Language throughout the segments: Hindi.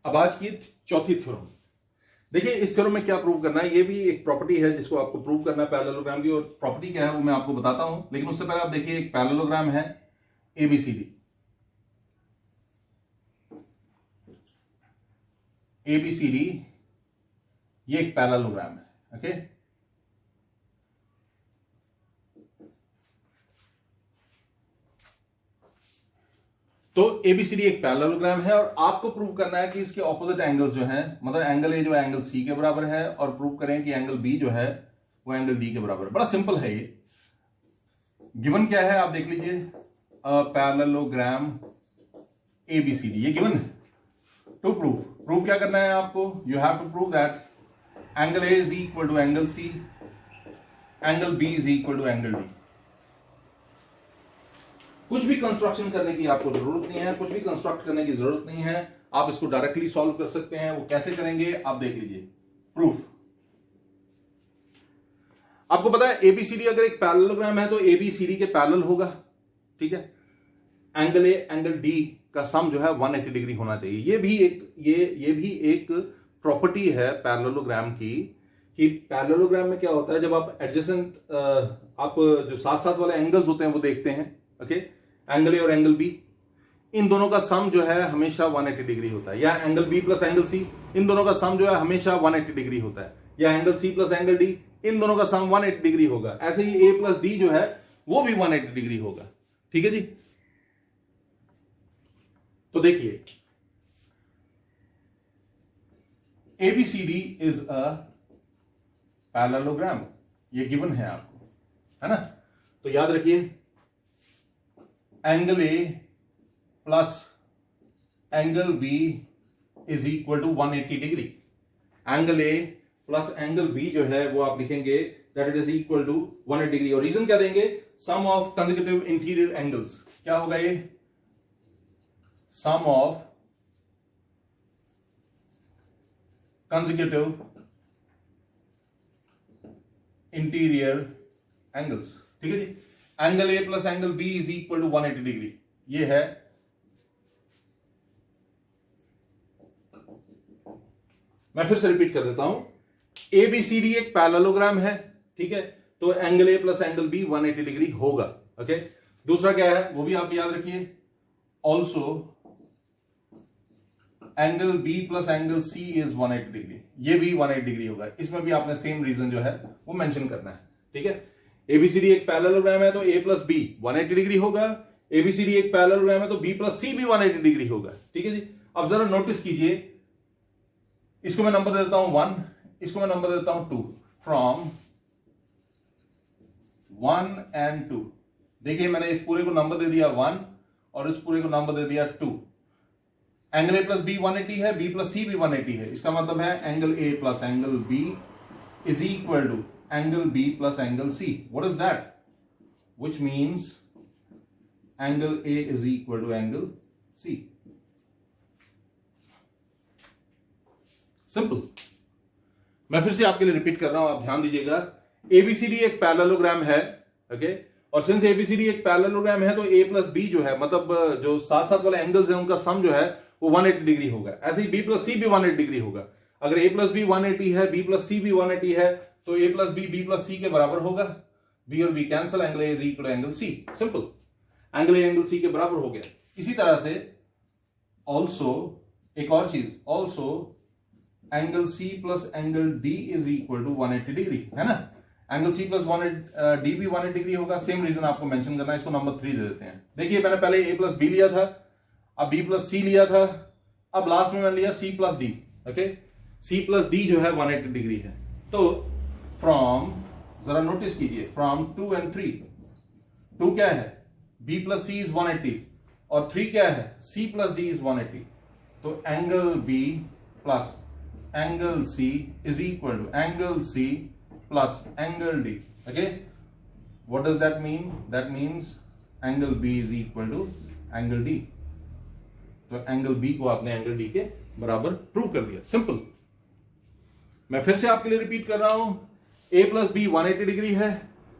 अब आज की चौथी थ्योरम। देखिए इस थ्योरम में क्या प्रूव करना है, ये भी एक प्रॉपर्टी है जिसको आपको प्रूव करना है पैरेललोग्राम की, और प्रॉपर्टी क्या है वो मैं आपको बताता हूं। लेकिन उससे पहले आप देखिए एक पैरेललोग्राम है एबीसीडी। एबीसीडी ये एक पैरेललोग्राम है। ओके, तो एबीसीडी एक पैरेललोग्राम है और आपको प्रूव करना है कि इसके ऑपोजिट एंगल्स जो हैं, मतलब एंगल ए जो है एंगल सी के बराबर है, और प्रूव करें कि एंगल बी जो है वो एंगल डी के बराबर है। बड़ा सिंपल है ये। गिवन क्या है आप देख लीजिए, पैरेललोग्राम एबीसीडी, ये गिवन है। टू प्रूव क्या करना है आपको, you have to prove that angle A is equal to angle C, angle B is equal to angle D. कुछ भी कंस्ट्रक्शन करने की आपको जरूरत नहीं है, कुछ भी कंस्ट्रक्ट करने की जरूरत नहीं है, आप इसको डायरेक्टली सॉल्व कर सकते हैं। वो कैसे करेंगे आप देख लीजिए। प्रूफ आपको पता है, एबीसीडी अगर एक पैरेललोग्राम है तो एबीसीडी के पैरेलल होगा, ठीक है। एंगल ए एंगल डी का सम जो है 180 डिग्री होना चाहिए। ये भी एक प्रॉपर्टी है पैरेललोग्राम की, कि पैरेललोग्राम में क्या होता है, जब आप एडजेसेंट आप जो साथ साथ वाले एंगल्स होते हैं वो देखते हैं, ओके, एंगल ए और एंगल बी, इन दोनों का सम जो है हमेशा 180 डिग्री होता है। या angle B plus angle C, इन दोनों का सम जो है हमेशा 180 डिग्री होता है। या angle C plus angle D, इन दोनों का सम 180 डिग्री होगा। ऐसे ही ए प्लस डी जो है वो भी 180 डिग्री होगा, ठीक है जी। तो देखिए एबीसीडी इज अ पैरेललोग्राम, ये गिवन है आपको, है ना। तो याद रखिए angle A plus angle B is equal to 180 degree. Angle A plus angle B जो है वो आप लिखेंगे that it is equal to 180 degree. और रीजन क्या देंगे, sum of consecutive interior angles. क्या होगा ये, sum of consecutive interior angles, ठीक है जी। Angle A plus angle B is equal to 180 degree, ये है। मैं फिर से रिपीट कर देता हूं, एबीसीडी एक पैरेललोग्राम है, ठीक है। तो angle A plus angle B 180 degree होगा, ओके। दूसरा क्या है वो भी आप याद रखिए, also angle B plus angle C is 180 degree, ये भी 180 डिग्री होगा। इसमें भी आपने सेम रीजन जो है वो मेंशन करना है, ठीक है। एबीसीडी एक पैरेललोग्राम है तो ए प्लस बी 180 डिग्री होगा। एबीसीडी एक पैरेललोग्राम है तो बी प्लस सी भी 180 डिग्री होगा, ठीक है जी। अब जरा नोटिस कीजिए, इसको मैं नंबर दे देता हूं 1, इसको मैं नंबर देता हूं 2। फ्रॉम 1 and 2, देखिए मैंने इस पूरे को नंबर दे दिया 1 और इस पूरे को नंबर दे दिया 2। एंगल ए प्लस बी 180 है, बी प्लस सी भी 180 है। इसका मतलब है angle A plus angle B is equal to angle B plus angle C. What is that? Which means angle A is equal to angle C. Simple. मैं फिर से आपके लिए रिपीट कर रहा हूं, आप ध्यान दीजिएगा। ABCD एक पैरेललोग्राम है, ओके। और सिंस ABCD एक पैरेललोग्राम है तो A प्लस B जो है, मतलब जो साथ साथ वाले एंगल्स हैं उनका सम जो है वो 180 डिग्री होगा। ऐसे ही B प्लस C भी 180 डिग्री होगा। अगर A प्लस B 180 है, B प्लस C भी 180 है, तो A plus B plus C के बराबर होगा। बी और B cancel, angle A is equal to angle C. Simple, angle A angle C के बराबर हो गया। इसी तरह से ऑल्सो एक और चीज, also angle C plus angle D is equal to 180 degree, है ना। एंगल सी प्लस डी भी 180 डिग्री होगा। सेम रीजन आपको मेंशन करना है, इसको नंबर 3 दे देते हैं। देखिए मैंने पहले ए प्लस बी लिया था, अब बी प्लस सी लिया था, अब लास्ट में मैंने लिया C plus D, okay. C plus D जो है 180 डिग्री है। तो फ्रॉम, जरा नोटिस कीजिए, फ्रॉम 2 and 3, 2 क्या है, b प्लस सी इज 180 और 3 क्या है, c प्लस डी इज 180। तो angle b plus angle c is equal to angle c plus angle d, okay. What does that mean, that means angle b is equal to angle d। तो एंगल b को आपने एंगल d के बराबर प्रूव कर दिया। सिंपल। मैं फिर से आपके लिए रिपीट कर रहा हूं, a प्लस बी 180 डिग्री है,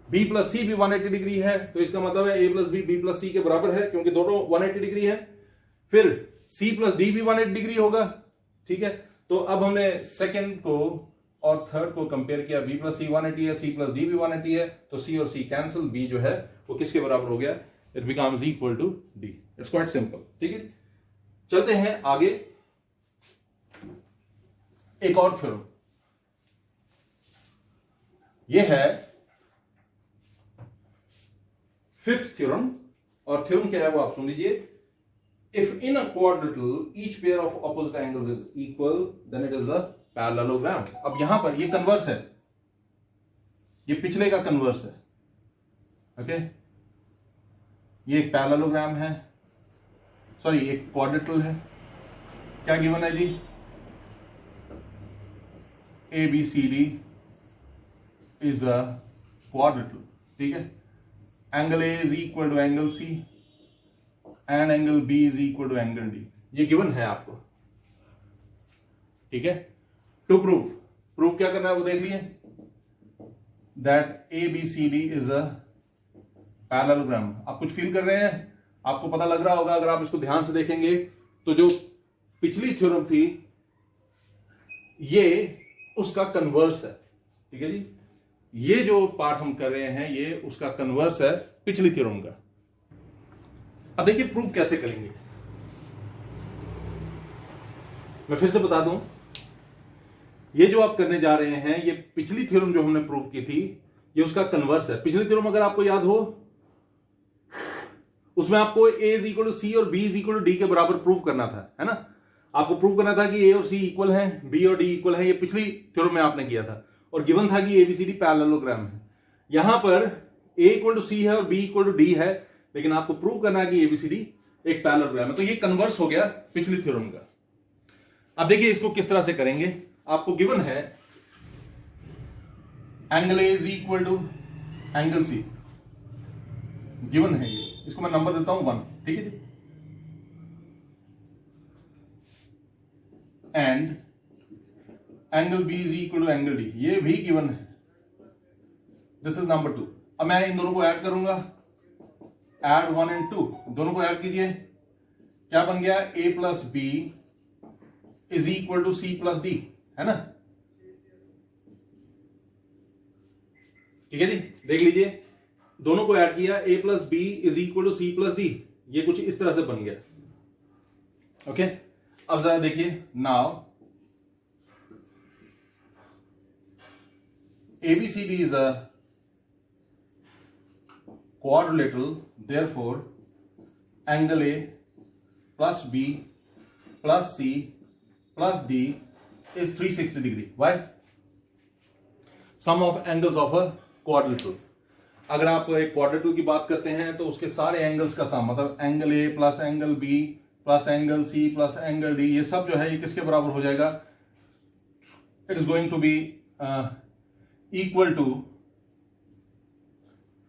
b प्लस सी भी 180 डिग्री है। तो इसका मतलब है a plus B plus C के बराबर है, क्योंकि दोनों 180 डिग्री है। फिर c प्लस डी भी 180 डिग्री होगा, ठीक है, तो अब हमने सेकंड को और थर्ड को कंपेयर किया, b प्लस सी 180 है, c प्लस डी भी 180 है, तो c और c कैंसिल, b जो है वो किसके बराबर हो गया, it becomes equal to d। It's quite simple. ठीक है, चलते हैं आगे एक और थ्योरम, ये है फिफ्थ थ्योरम, और थ्योरम क्या है वो आप सुन लीजिए। If in a quadrilateral each pair of opposite angles is equal then it is a parallelogram. अब यहां पर ये कन्वर्स है, ये पिछले का कन्वर्स है। ओके, ये एक पैरेललोग्राम है, सॉरी एक क्वाड्रेटल है। क्या गिवन है जी, A B C D is a quadrilateral. ठीक है, angle A is equal to angle C and angle B is equal to angle D, ये गिवन है आपको। ठीक है, टू प्रूफ क्या करना है वो देख लिए, that A B C D is a parallelogram. आप कुछ फील कर रहे हैं, आपको पता लग रहा होगा, अगर आप इसको ध्यान से देखेंगे तो जो पिछली थ्योरम थी ये उसका कन्वर्स है। ठीक है जी, ये जो पार्ट हम कर रहे हैं ये उसका कन्वर्स है पिछली थ्योरम का। अब देखिए प्रूफ कैसे करेंगे, मैं फिर से बता दूं, ये जो आप करने जा रहे हैं ये पिछली थ्योरम जो हमने प्रूव की थी ये उसका कन्वर्स है। पिछली थ्योरम अगर आपको याद हो उसमें आपको a is equal to C और b is equal to D के बराबर प्रूव करना था, है ना। आपको प्रूव करना था कि a और c इक्वल है, b और d इक्वल है, ये पिछली थ्योरम में आपने किया था, और गिवन था कि एबीसीडी पैरेललोग्राम है। यहां पर a इक्वल टू सी है और b इक्वल टू डी है, लेकिन आपको प्रूव करना है कि एबीसीडी एक पैरेललोग्राम है, तो ये कन्वर्स हो गया पिछली थ्योरम का। अब देखिए इसको किस तरह से करेंगे। आपको गिवन है angle A is equal to angle C, given है ये, इसको मैं नंबर देता हूं 1। ठीक है जी, and angle B is equal to angle D, ये भी गिवन है, दिस इज नंबर 2। अब मैं इन दोनों को ऐड करूंगा, ऐड 1 एंड 2, दोनों को ऐड कीजिए, क्या बन गया, a plus B is equal to C plus D, है ना। ठीक है जी, देख लीजिए, दोनों को ऐड किया, a plus B is equal to C plus D, ये कुछ इस तरह से बन गया। ओके, अब जरा देखिए, now ABCD is a quadrilateral, therefore angle A plus B plus C plus D is 360 degree. Why? Sum of angles of a quadrilateral. अगर आप एक क्वाड्रेटल की बात करते हैं तो उसके सारे एंगल्स का सम, मतलब angle A plus angle B plus angle C plus angle D, ये सब जो है ये किसके बराबर हो जाएगा, it is going to be equal to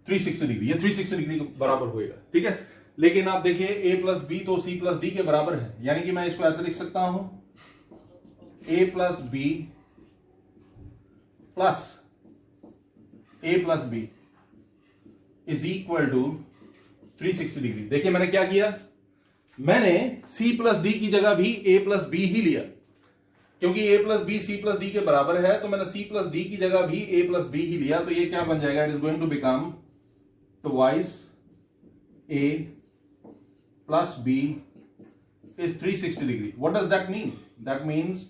360 degree, ये 360 डिग्री के बराबर होएगा। ठीक है, लेकिन आप देखिए a प्लस बी तो c प्लस डी के बराबर है, यानी कि मैं इसको ऐसे लिख सकता हूं, a plus B plus a plus B is equal to 360 degree. देखिए मैंने क्या किया, मैंने c प्लस डी की जगह भी a प्लस बी ही लिया, क्योंकि a plus B C plus D के बराबर है, तो मैंने c प्लस डी की जगह भी a प्लस बी ही लिया, तो ये क्या बन जाएगा, it is going to become twice a plus b is 360 degree. What does that mean? That means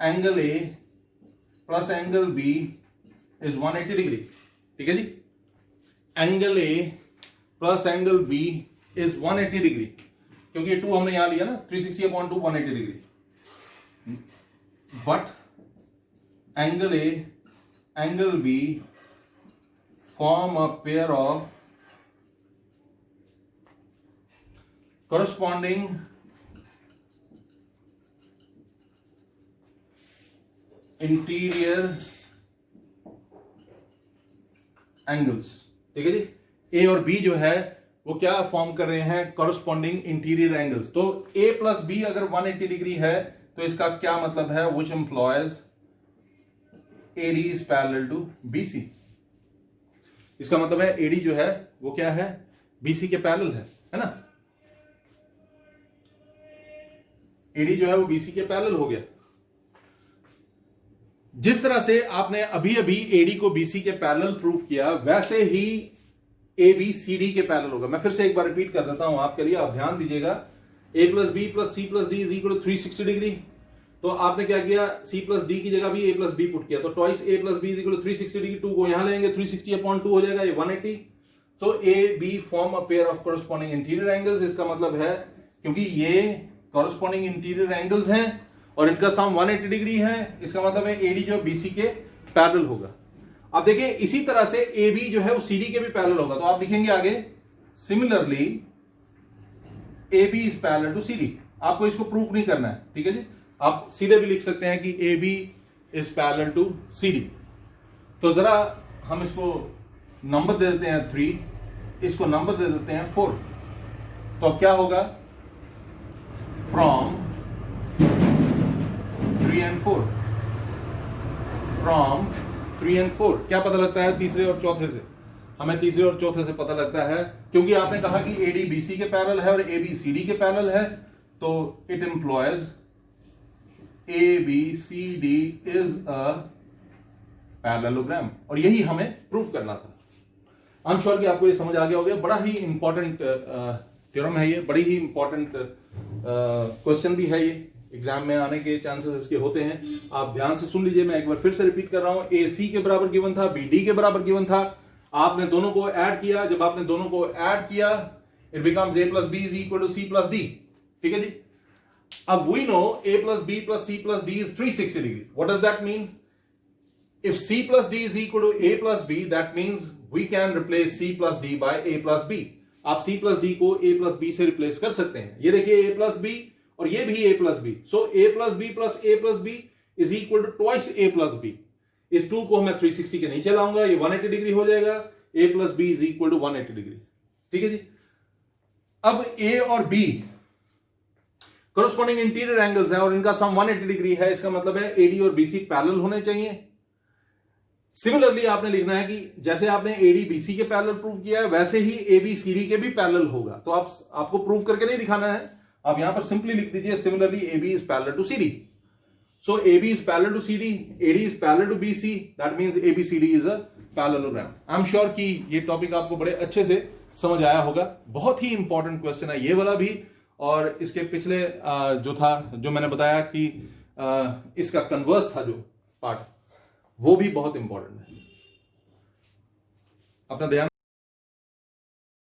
angle A plus angle B is 180 degree. ठीक है जी, angle A plus angle B is 180 degree, क्योंकि ये 2 हमने यहां लिया ना, 360/2 180 degree. But angle A angle B form a pair of corresponding interior angles. ठीक है जी, ए और बी जो है वो क्या फॉर्म कर रहे हैं, कॉरस्पॉन्डिंग इंटीरियर एंगल्स। तो ए प्लस बी अगर 180 डिग्री है तो इसका क्या मतलब है, which employs AD is parallel to BC. इसका मतलब है एडी जो है वो क्या है, बीसी के पैरेलल है ना। एडी जो है वो बीसी के पैरेलल हो गया। जिस तरह से आपने अभी अभी एडी को बीसी के पैरेलल प्रूव किया, वैसे ही ए बी सी डी के पैरेलल होगा। मैं फिर से एक बार रिपीट कर देता हूं आपके लिए, आप ध्यान दीजिएगा। A plus B plus C plus D is equal to 360 degree. तो आपने क्या किया, सी प्लस डी की जगह भी ए प्लस बी पुट किया, तो twice A plus B is equal to 360 degree. 2 को यहां लेंगे, 360/2 हो जाएगा, ये 180। तो A B form a pair of corresponding interior angles. इसका मतलब है क्योंकि ये कॉरस्पॉन्डिंग इंटीरियर एंगल्स हैं और इनका सम 180 डिग्री है, इसका मतलब है एडी जो बीसी के पैरेलल होगा। अब देखिए इसी तरह से ए बी जो है वो सीडी के भी पैरेलल होगा। तो आप लिखेंगे आगे, similarly A B is parallel to CD. आपको इसको प्रूफ नहीं करना है, ठीक है जी। आप सीधे भी लिख सकते हैं कि A B is parallel to CD. तो जरा हम इसको नंबर दे देते हैं 3, इसको नंबर दे देते हैं 4। तो अब क्या होगा, फ्रॉम 3 and 4, फ्रॉम 3 and 4 क्या पता लगता है तीसरे और चौथे से? हमें तीसरे और चौथे से पता लगता है, क्योंकि आपने कहा कि एडी बीसी के पैरेलल है और ए बी सी डी के पैरेलल है, तो it implies A B C D is a parallelogram, और यही हमें प्रूफ करना था। आई एम श्योर कि आपको ये समझ आ गया होगा। बड़ा ही इंपॉर्टेंट थ्योरम है ये, बड़ी ही इंपॉर्टेंट क्वेश्चन भी है ये, एग्जाम में आने के चांसेस इसके होते हैं। आप ध्यान से सुन लीजिए, मैं एक बार फिर से रिपीट कर रहा हूं। ए सी के बराबर गिवन था, बी डी के बराबर गिवन था। आपने दोनों को ऐड किया, जब आपने दोनों को ऐड किया, it becomes A plus B is equal to C plus D, ठीक है जी। अब we know A plus B plus C plus D is 360 degree. What does that mean? If C plus D is equal to A plus B, that means we can replace C plus D by A plus B. आप C plus D को A plus B से रिप्लेस कर सकते हैं। ये देखिए A plus B और ये भी A plus B. So A plus B plus A plus B is equal to twice A plus B. इस 2 को मैं 360 के नीचे लाऊंगा, ये 180 डिग्री हो जाएगा। A plus B is equal to 180 degree, ठीक है जी। अब A और B corresponding इंटीरियर एंगल्स हैं और इनका सम 180 डिग्री है। इसका मतलब है AD और BC पैरेलल होने चाहिए। सिमिलरली आपने लिखना है कि जैसे आपने एडी बीसी के पैरेलल प्रूव किया है, वैसे ही एबी सीडी के भी पैरेलल होगा। तो आपको प्रूव करके नहीं दिखाना है, आप यहां पर सिंपली लिख दीजिए, similarly AB is parallel to CD. So AB is parallel to CD, AD is parallel to BC, that means ABCD is a parallelogram. I am sure कि ये टॉपिक आपको बड़े अच्छे से समझ आया होगा। बहुत ही इंपॉर्टेंट क्वेश्चन है ये वाला भी, और इसके पिछले जो था, जो मैंने बताया कि इसका कन्वर्स था जो पार्ट, वो भी बहुत इंपॉर्टेंट है। अपना ध्यान